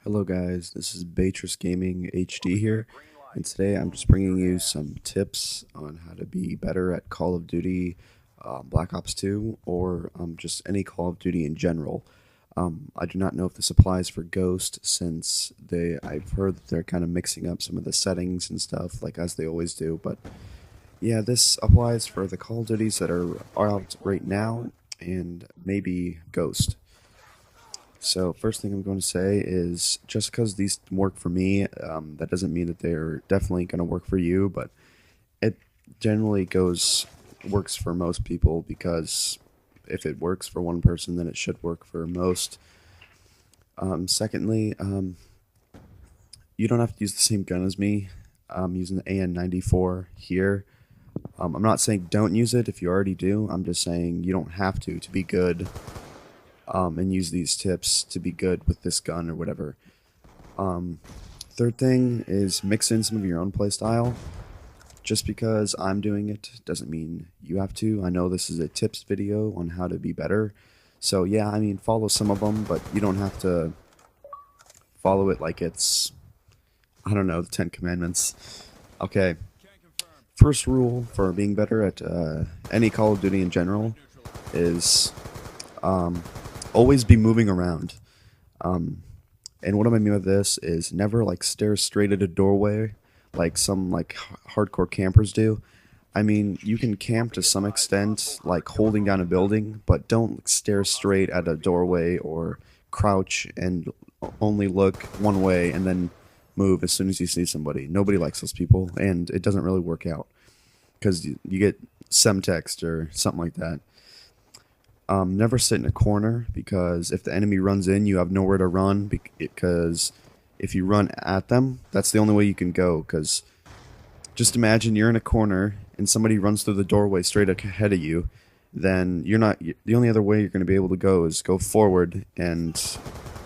Hello guys, this is Beatrice Gaming HD here, and today I'm just bringing you some tips on how to be better at Call of Duty Black Ops 2 or just any Call of Duty in general. I do not know if this applies for Ghost since I've heard that they're kind of mixing up some of the settings and stuff like as they always do, but yeah, this applies for the Call of Duties that are out right now and maybe Ghost. So first thing I'm going to say is just because these work for me, that doesn't mean that they're definitely going to work for you. But it generally works for most people because if it works for one person, then it should work for most. Secondly, you don't have to use the same gun as me. I'm using the AN-94 here. I'm not saying don't use it if you already do. I'm just saying you don't have to be good and use these tips to be good with this gun or whatever. Third thing is mix in some of your own playstyle. Just because I'm doing it doesn't mean you have to. I know this is a tips video on how to be better. So yeah, I mean, follow some of them, but you don't have to follow it like it's, I don't know, the Ten Commandments. Okay, first rule for being better at any Call of Duty in general is always be moving around. And what I mean by this is never like stare straight at a doorway like some like hardcore campers do. I mean, you can camp to some extent, like holding down a building, but don't stare straight at a doorway or crouch and only look one way and then move as soon as you see somebody. Nobody likes those people, and it doesn't really work out because you get semtext or something like that. Never sit in a corner because if the enemy runs in, you have nowhere to run because if you run at them, that's the only way you can go. Because just imagine you're in a corner and somebody runs through the doorway straight ahead of you, then you're not. The only other way you're going to be able to go is go forward, and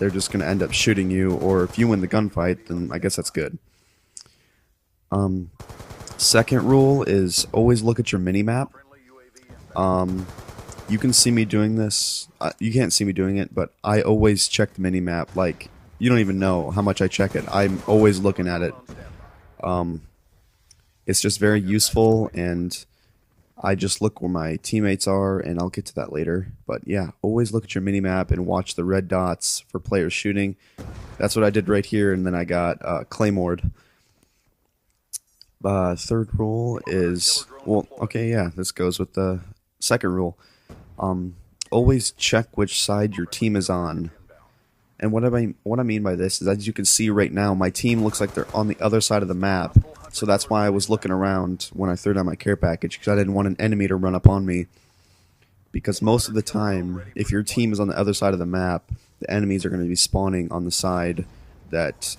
they're just going to end up shooting you. Or if you win the gunfight, then I guess that's good. Second rule is always look at your mini map. You can see me doing this. You can't see me doing it, but I always check the mini map. Like, you don't even know how much I check it. I'm always looking at it. It's just very useful, and I just look where my teammates are, and I'll get to that later. But yeah, always look at your mini map and watch the red dots for players shooting. That's what I did right here, and then I got Claymored. Third rule is, well, okay, yeah, this goes with the second rule. Um, Always check which side your team is on. And what I mean by this is, as you can see right now, my team looks like they're on the other side of the map. So that's why I was looking around when I threw down my care package, because I didn't want an enemy to run up on me. Because most of the time, if your team is on the other side of the map, the enemies are going to be spawning on the side that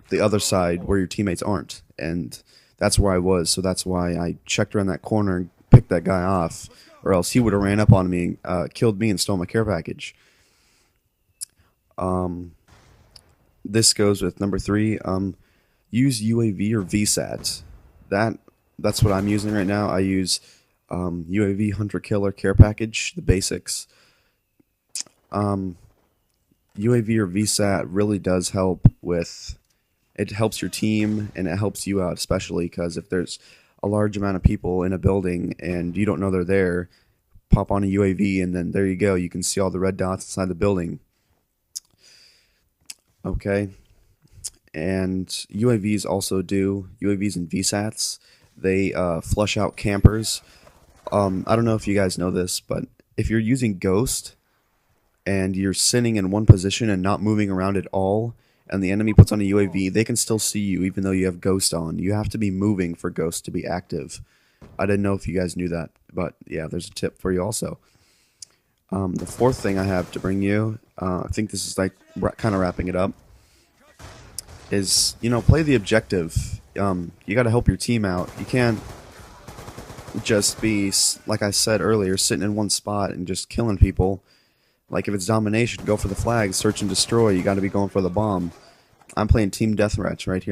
the other side where your teammates aren't, and that's where I was. So that's why I checked around that corner and picked that guy off, or else he would have ran up on me, killed me, and stole my care package. Um, this goes with number three. Use UAV or VSAT. That that's what I'm using right now. I use UAV Hunter Killer Care Package, the basics. Um, UAV or VSAT really does help with. It helps your team and it helps you out, especially because if there's a large amount of people in a building and you don't know they're there, pop on a UAV and then there you go. You can see all the red dots inside the building. Okay, and UAVs and VSATs. They flush out campers. I don't know if you guys know this, but if you're using Ghost and you're sitting in one position and not moving around at all, and the enemy puts on a UAV, they can still see you even though you have Ghost on. You have to be moving for Ghost to be active. I didn't know if you guys knew that, but yeah, there's a tip for you also. The fourth thing I have to bring you, I think this is like kind of wrapping it up, is play the objective. You got to help your team out. You can't just be like I said earlier, sitting in one spot and just killing people. Like if it's domination, go for the flag, search and destroy. You got to be going for the bomb. I'm playing team deathmatch right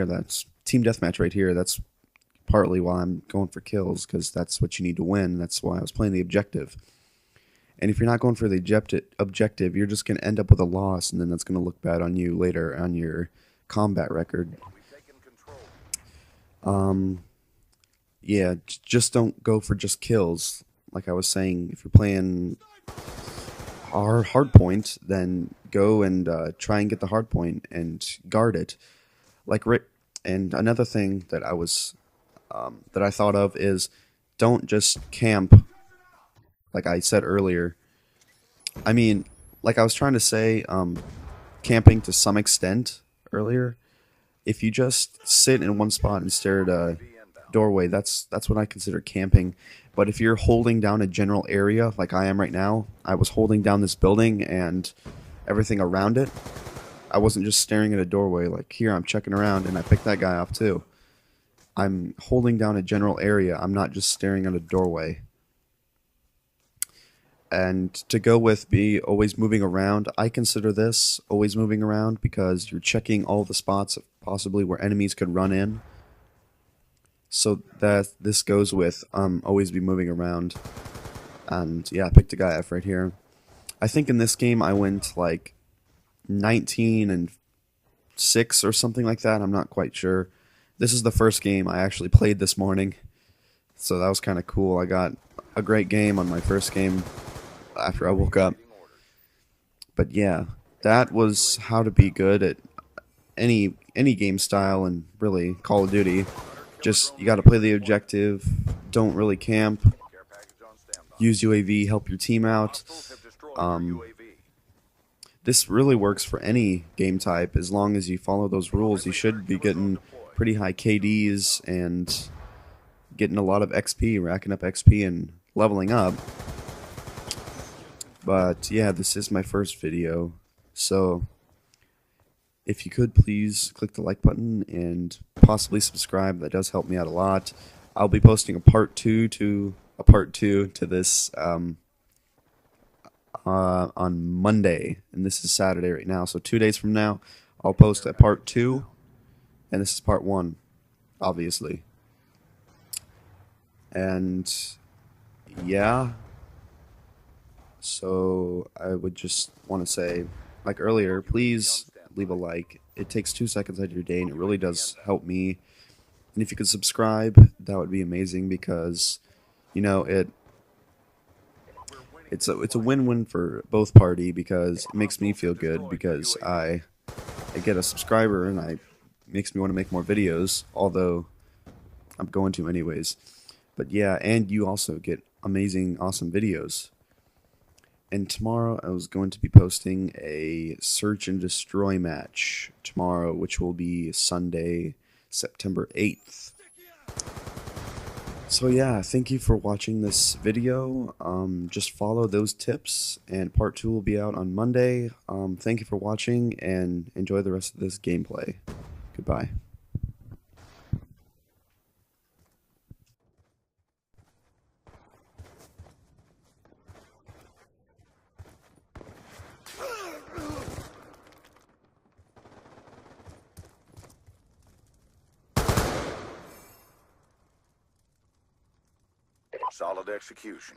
here. That's partly why I'm going for kills because that's what you need to win. That's why I was playing the objective. And if you're not going for the objective, you're just going to end up with a loss, and then that's going to look bad on you later on your combat record. Yeah, just don't go for just kills. Like I was saying, if you're playing hard point, then go and try and get the hard point and guard it. Like and another thing that that I thought of is don't just camp. Like I said earlier, I mean, like I was trying to say, camping to some extent earlier. If you just sit in one spot and stare at a doorway, that's what I consider camping. But if you're holding down a general area like I am right now, I was holding down this building and everything around it. I wasn't just staring at a doorway like here I'm checking around and I picked that guy off too. I'm holding down a general area. I'm not just staring at a doorway. And to go with be always moving around, I consider this always moving around because you're checking all the spots possibly where enemies could run in. So that this goes with always be moving around. And yeah, I picked a guy F right here. I think in this game I went like 19-6 or something like that. I'm not quite sure. This is the first game I actually played this morning, so that was kind of cool. I got a great game on my first game after I woke up. But yeah, that was how to be good at any game style, and really Call of Duty. Just you got to play the objective. Don't really camp. Use UAV. Help your team out. This really works for any game type as long as you follow those rules. You should be getting pretty high KDs and getting a lot of XP, racking up XP and leveling up. But yeah, this is my first video, so if you could please click the like button and possibly subscribe. That does help me out a lot. I'll be posting a part two to this on Monday, and this is Saturday right now. So 2 days from now, I'll post a part 2, and this is part 1, obviously. And yeah, so I would just want to say, like earlier, please leave a like. It takes 2 seconds out of your day, and it really does help me. And if you could subscribe, that would be amazing, because you know it's a win-win for both party, because it makes me feel good because I get a subscriber and it makes me want to make more videos, although I'm going to anyways. But yeah, and you also get amazing, awesome videos. And tomorrow I was going to be posting a search and destroy match tomorrow, which will be Sunday, September 8th. So yeah, thank you for watching this video. Just follow those tips, and part 2 will be out on Monday. Thank you for watching, and enjoy the rest of this gameplay. Goodbye. Solid execution.